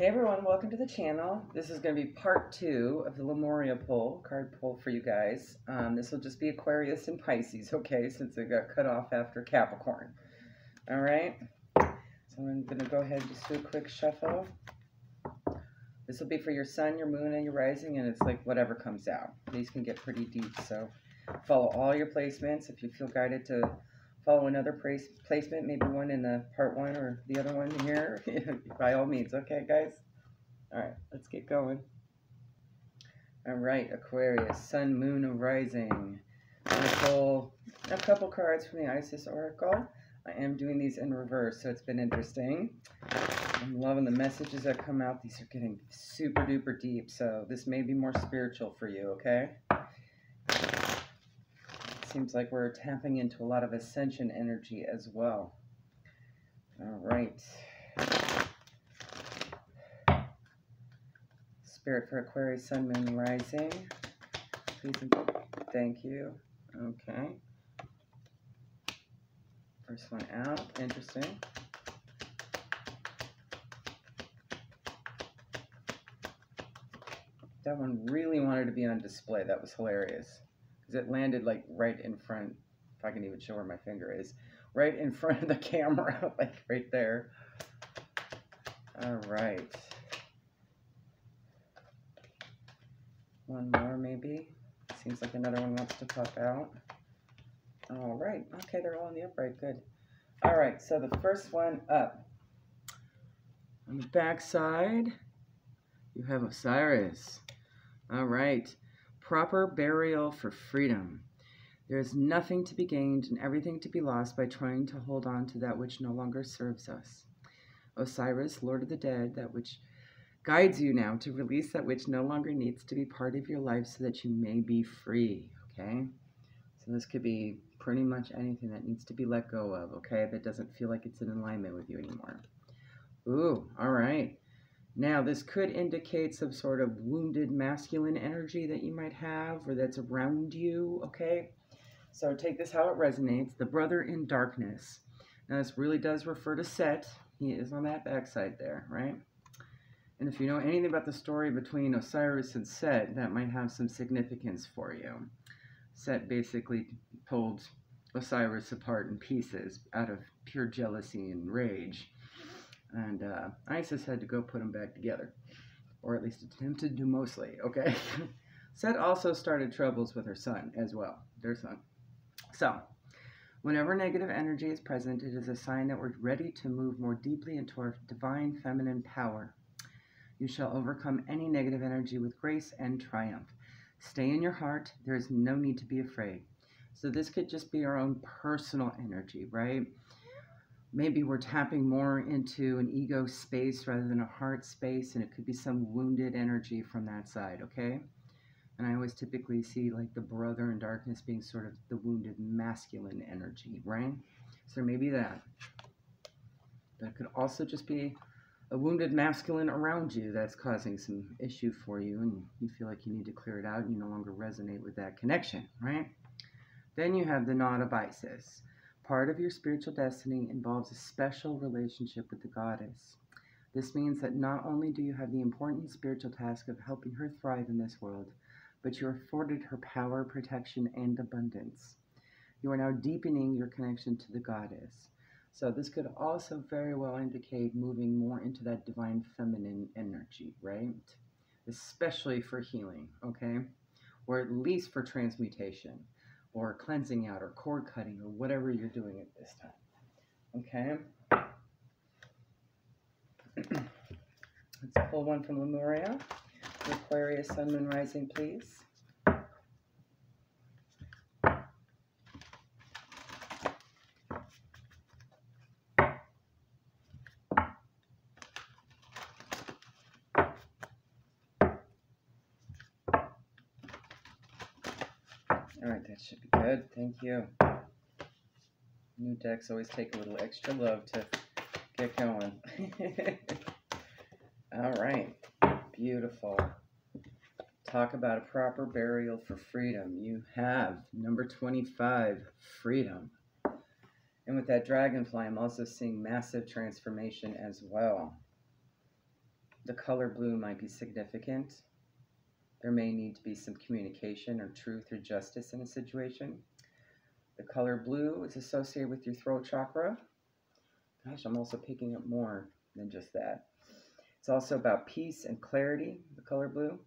Hey everyone, welcome to the channel. This is going to be part 2 of the Lemuria pull, card pull for you guys. This will just be Aquarius and Pisces, okay, since it got cut off after Capricorn. Alright, so I'm going to go ahead and just do a quick shuffle. This will be for your sun, your moon, and your rising, and it's like whatever comes out. These can get pretty deep, so follow all your placements. If you feel guided to follow another placement, maybe one in the part 1 or the other one here, by all means. Okay, guys? All right, let's get going. All right, Aquarius, sun, moon, and rising. I'm going to pull a couple cards from the Isis Oracle. I am doing these in reverse, so it's been interesting. I'm loving the messages that come out. These are getting super duper deep, so this may be more spiritual for you, okay? Seems like we're tapping into a lot of ascension energy as well. All right. Spirit for Aquarius, sun, moon, rising. Please and thank you. Okay. First one out. Interesting. That one really wanted to be on display. That was hilarious. Because it landed like right in front, if I can even show where my finger is, right in front of the camera, like right there. All right. One more maybe. Seems like another one wants to pop out. All right. Okay, they're all in the upright. Good. All right, so the first one up. On the back side, you have Osiris. All right. Proper burial for freedom. There is nothing to be gained and everything to be lost by trying to hold on to that which no longer serves us. Osiris, Lord of the Dead, that which guides you now to release that which no longer needs to be part of your life so that you may be free, okay? So this could be pretty much anything that needs to be let go of, okay? That doesn't feel like it's in alignment with you anymore. Ooh, all right. Now, this could indicate some sort of wounded masculine energy that you might have or that's around you, okay? So take this how it resonates. The brother in darkness. Now, this really does refer to Set. He is on that backside there, right? And if you know anything about the story between Osiris and Set, that might have some significance for you. Set basically pulled Osiris apart in pieces out of pure jealousy and rage. And Isis had to go put them back together. Or at least attempted to mostly, okay? Set also started troubles with her son as well, their son. So, whenever negative energy is present, it is a sign that we're ready to move more deeply into our divine feminine power. You shall overcome any negative energy with grace and triumph. Stay in your heart. There is no need to be afraid. So this could just be our own personal energy, right? Maybe we're tapping more into an ego space rather than a heart space, and it could be some wounded energy from that side, okay? And I always typically see like the brother in darkness being sort of the wounded masculine energy, right? So maybe that. That could also just be a wounded masculine around you that's causing some issue for you, and you feel like you need to clear it out and you no longer resonate with that connection, right? Then you have the knot of Isis. Part of your spiritual destiny involves a special relationship with the goddess. This means that not only do you have the important spiritual task of helping her thrive in this world, but you're afforded her power, protection, and abundance. You are now deepening your connection to the goddess. So this could also very well indicate moving more into that divine feminine energy, right? Especially for healing, okay? Or at least for transmutation, or cleansing out, or cord cutting, or whatever you're doing at this time, okay? Let's pull one from Lemuria. Aquarius, sun, moon, rising, please. All right, that should be good. Thank you. New decks always take a little extra love to get going. All right, beautiful. Talk about a proper burial for freedom. You have number 25, freedom. And with that dragonfly, I'm also seeing massive transformation as well. The color blue might be significant. There may need to be some communication or truth or justice in a situation. The color blue is associated with your throat chakra. Gosh, I'm also picking up more than just that. It's also about peace and clarity, the color blue.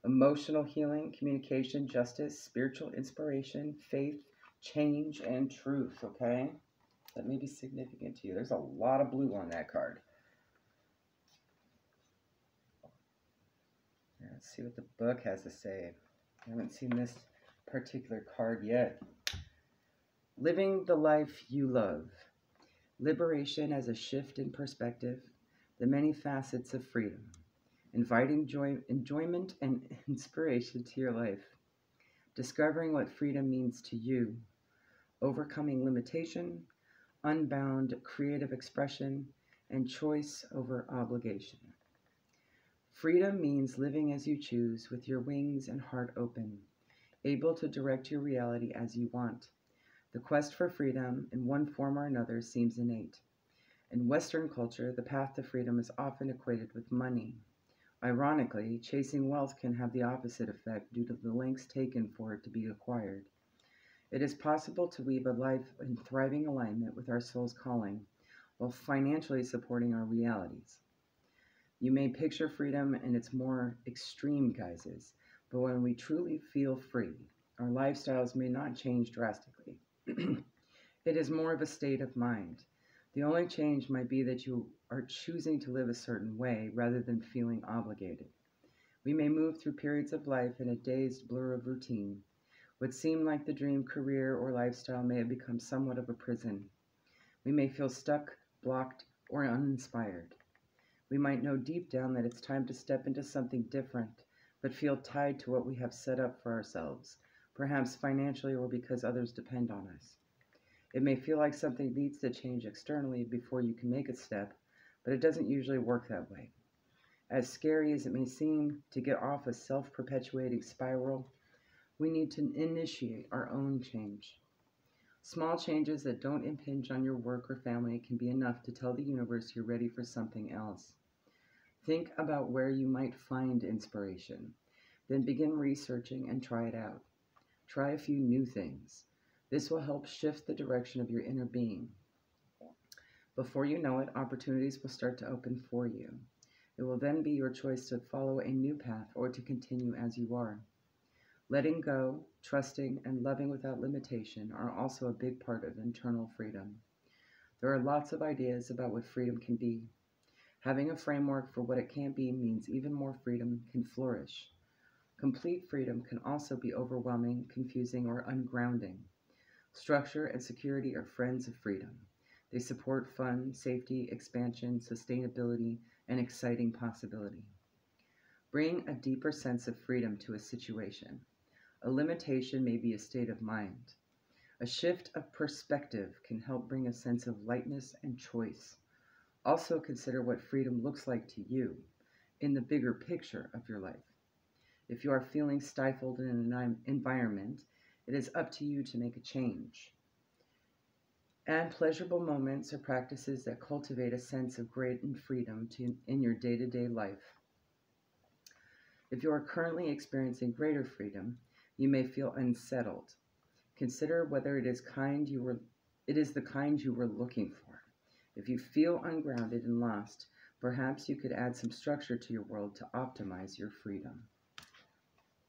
Emotional healing, communication, justice, spiritual inspiration, faith, change, and truth, okay? That may be significant to you. There's a lot of blue on that card. Let's see what the book has to say. I haven't seen this particular card yet. Living the life you love. Liberation as a shift in perspective. The many facets of freedom. Inviting enjoyment and inspiration to your life. Discovering what freedom means to you. Overcoming limitation. Unbound creative expression. And choice over obligation. Freedom means living as you choose, with your wings and heart open, able to direct your reality as you want. The quest for freedom, in one form or another, seems innate. In Western culture, the path to freedom is often equated with money. Ironically, chasing wealth can have the opposite effect due to the lengths taken for it to be acquired. It is possible to weave a life in thriving alignment with our soul's calling, while financially supporting our realities. You may picture freedom in its more extreme guises, but when we truly feel free, our lifestyles may not change drastically. It is more of a state of mind. The only change might be that you are choosing to live a certain way rather than feeling obligated. We may move through periods of life in a dazed blur of routine. What seemed like the dream career or lifestyle may have become somewhat of a prison. We may feel stuck, blocked, or uninspired. We might know deep down that it's time to step into something different, but feel tied to what we have set up for ourselves, perhaps financially or because others depend on us. It may feel like something needs to change externally before you can make a step, but it doesn't usually work that way. As scary as it may seem to get off a self-perpetuating spiral, we need to initiate our own change. Small changes that don't impinge on your work or family can be enough to tell the universe you're ready for something else. Think about where you might find inspiration, then begin researching and try it out. Try a few new things. This will help shift the direction of your inner being. Before you know it, opportunities will start to open for you. It will then be your choice to follow a new path or to continue as you are. Letting go, trusting, and loving without limitation are also a big part of internal freedom. There are lots of ideas about what freedom can be. Having a framework for what it can be means even more freedom can flourish. Complete freedom can also be overwhelming, confusing, or ungrounding. Structure and security are friends of freedom. They support fun, safety, expansion, sustainability, and exciting possibility. Bring a deeper sense of freedom to a situation. A limitation may be a state of mind. A shift of perspective can help bring a sense of lightness and choice. Also consider what freedom looks like to you in the bigger picture of your life. If you are feeling stifled in an environment, it is up to you to make a change. Add pleasurable moments or practices that cultivate a sense of great freedom in your day-to-day life. If you are currently experiencing greater freedom, you may feel unsettled. Consider whether it is the kind you were looking for. If you feel ungrounded and lost, perhaps you could add some structure to your world to optimize your freedom.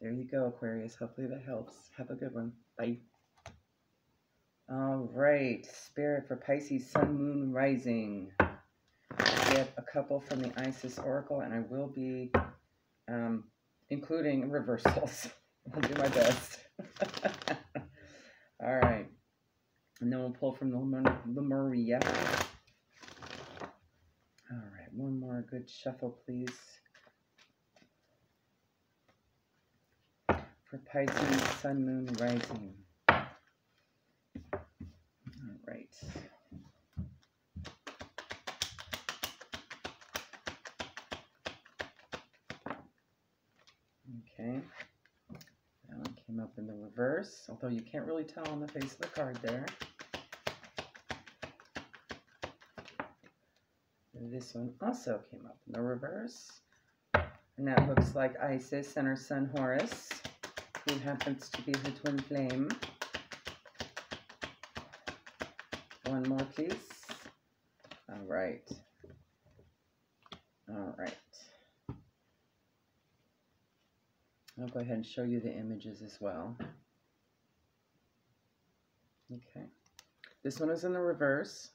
There you go, Aquarius. Hopefully that helps. Have a good one. Bye. All right. Spirit for Pisces, Sun, Moon, Rising. Get a couple from the Isis Oracle, and I will be including reversals. I'll do my best. All right. And then we'll pull from the Maria. All right, one more good shuffle, please. For Pisces, Sun, Moon, Rising. All right. Okay. That one came up in the reverse, although you can't really tell on the face of the card there. This one also came up in the reverse. And that looks like Isis and her son Horus, who happens to be her twin flame. One more, please. All right. All right. I'll go ahead and show you the images as well. Okay. This one is in the reverse.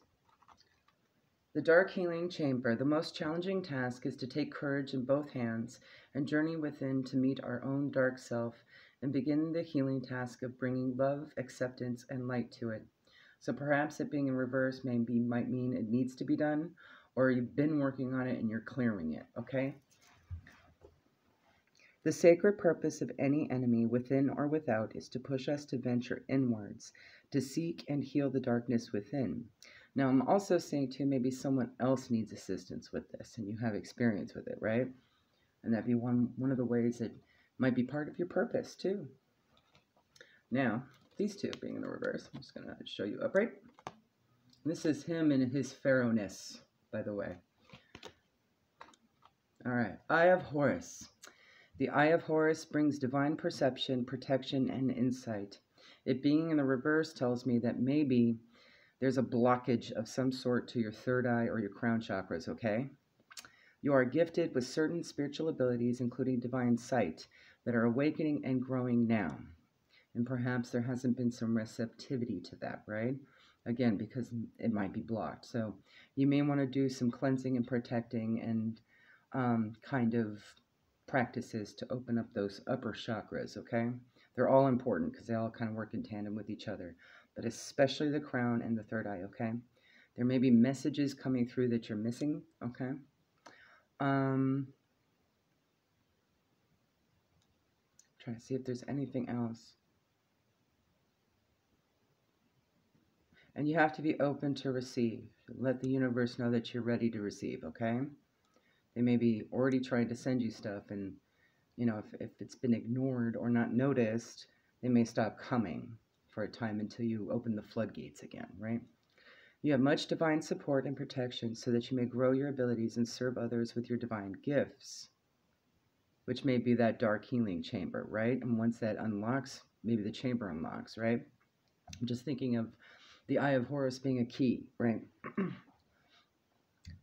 The Dark Healing Chamber. The most challenging task is to take courage in both hands and journey within to meet our own dark self and begin the healing task of bringing love, acceptance, and light to it. So perhaps it being in reverse might mean it needs to be done, or you've been working on it and you're clearing it, okay? The sacred purpose of any enemy, within or without, is to push us to venture inwards, to seek and heal the darkness within. Now, I'm also saying, too, maybe someone else needs assistance with this, and you have experience with it, right? And that'd be one of the ways it might be part of your purpose, too. Now, these two being in the reverse, I'm just going to show you upright. This is him in his pharaohness, by the way. All right, Eye of Horus. The Eye of Horus brings divine perception, protection, and insight. It being in the reverse tells me that maybe there's a blockage of some sort to your third eye or your crown chakras, okay? You are gifted with certain spiritual abilities, including divine sight, that are awakening and growing now. And perhaps there hasn't been some receptivity to that, right? Again, because it might be blocked. So you may want to do some cleansing and protecting and kind of practices to open up those upper chakras, okay? They're all important because they all kind of work in tandem with each other, but especially the crown and the third eye, okay? There may be messages coming through that you're missing, okay? Trying to see if there's anything else. And you have to be open to receive. Let the universe know that you're ready to receive, okay? They may be already trying to send you stuff, and, you know, if it's been ignored or not noticed, they may stop coming for a time until you open the floodgates again, right? You have much divine support and protection so that you may grow your abilities and serve others with your divine gifts, which may be that dark healing chamber, right? And once that unlocks, maybe the chamber unlocks, right? I'm just thinking of the Eye of Horus being a key, right?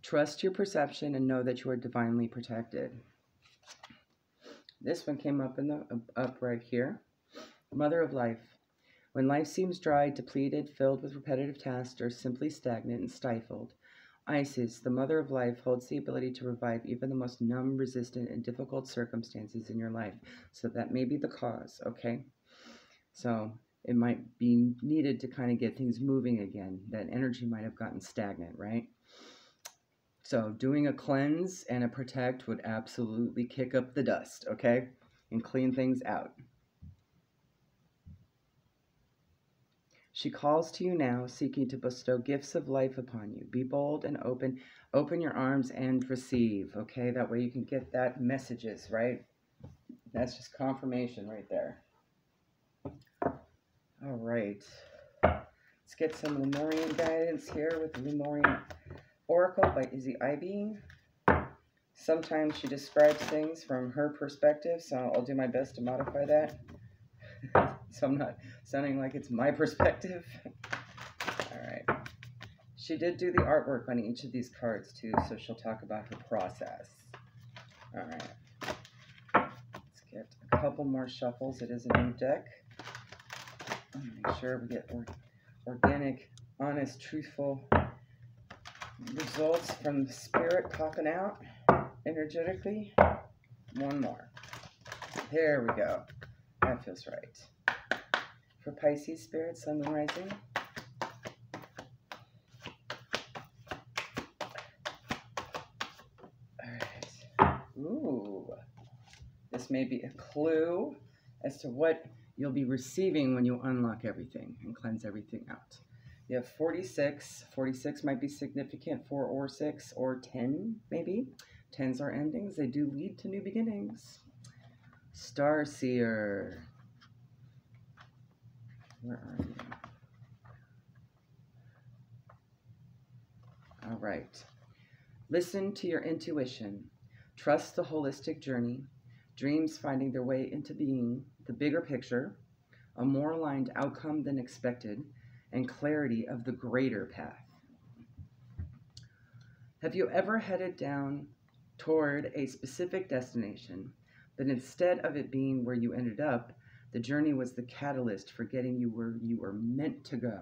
Trust your perception and know that you are divinely protected. This one came up in the up right here. Mother of life. When life seems dry, depleted, filled with repetitive tasks, or simply stagnant and stifled, Isis, the mother of life, holds the ability to revive even the most numb, resistant, and difficult circumstances in your life. So that may be the cause, okay? So it might be needed to kind of get things moving again. That energy might have gotten stagnant, right? So doing a cleanse and a protect would absolutely kick up the dust, okay? And clean things out. She calls to you now, seeking to bestow gifts of life upon you. Be bold and open. Open your arms and receive, okay? That way you can get that messages, right? That's just confirmation right there. All right. Let's get some Lemurian guidance here with the Lemurian Oracle by Izzy Ivy. Sometimes she describes things from her perspective, so I'll do my best to modify that. So I'm not sounding like it's my perspective. All right. She did do the artwork on each of these cards too, so she'll talk about her process. All right. Let's get a couple more shuffles. It is a new deck. Make sure we get organic, honest, truthful results from the spirit popping out energetically. One more. There we go. That feels right. For Pisces spirit, sun and rising. Alright. Ooh. This may be a clue as to what you'll be receiving when you unlock everything and cleanse everything out. You have 46. 46 might be significant, 4 or 6 or 10 maybe. 10s are endings. They do lead to new beginnings. Starseer. Where are you? All right. Listen to your intuition. Trust the holistic journey, dreams finding their way into being, the bigger picture, a more aligned outcome than expected, and clarity of the greater path. Have you ever headed down toward a specific destination, but instead of it being where you ended up, the journey was the catalyst for getting you where you were meant to go?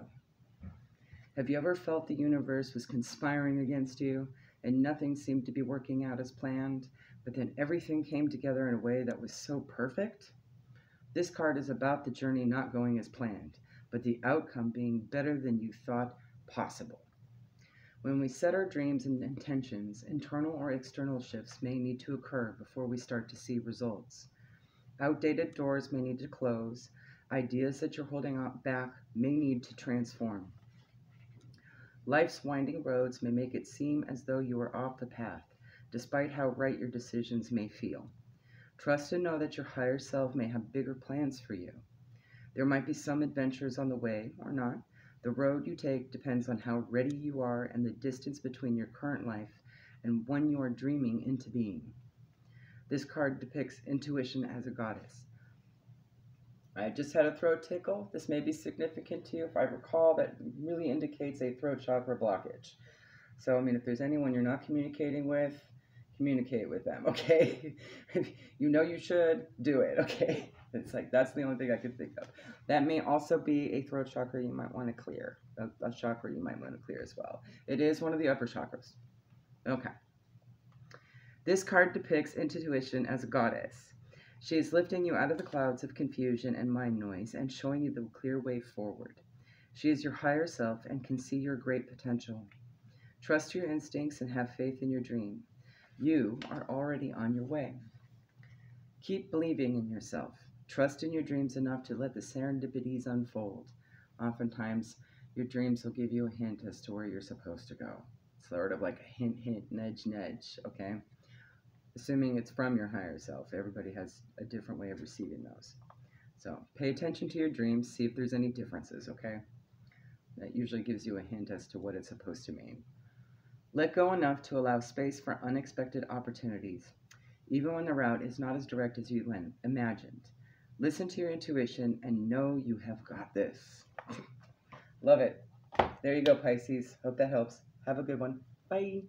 Have you ever felt the universe was conspiring against you and nothing seemed to be working out as planned, but then everything came together in a way that was so perfect? This card is about the journey not going as planned, but the outcome being better than you thought possible. When we set our dreams and intentions, internal or external shifts may need to occur before we start to see results. Outdated doors may need to close. Ideas that you're holding back may need to transform. Life's winding roads may make it seem as though you are off the path, despite how right your decisions may feel. Trust and know that your higher self may have bigger plans for you. There might be some adventures on the way, or not. The road you take depends on how ready you are and the distance between your current life and when you are dreaming into being. This card depicts intuition as a goddess. I just had a throat tickle. This may be significant to you. If I recall, that really indicates a throat chakra blockage. So, I mean, if there's anyone you're not communicating with, communicate with them, okay? You know you should, do it, okay? It's like, that's the only thing I could think of. That may also be a throat chakra you might want to clear, a chakra you might want to clear as well. It is one of the upper chakras. Okay. This card depicts intuition as a goddess. She is lifting you out of the clouds of confusion and mind noise and showing you the clear way forward. She is your higher self and can see your great potential. Trust your instincts and have faith in your dream. You are already on your way. Keep believing in yourself. Trust in your dreams enough to let the serendipities unfold. Oftentimes, your dreams will give you a hint as to where you're supposed to go. Sort of like a hint, hint, nudge, nudge, okay? Assuming it's from your higher self. Everybody has a different way of receiving those. So pay attention to your dreams, see if there's any differences, okay? That usually gives you a hint as to what it's supposed to mean. Let go enough to allow space for unexpected opportunities, even when the route is not as direct as you imagined. Listen to your intuition and know you have got this. Love it. There you go, Pisces. Hope that helps. Have a good one. Bye.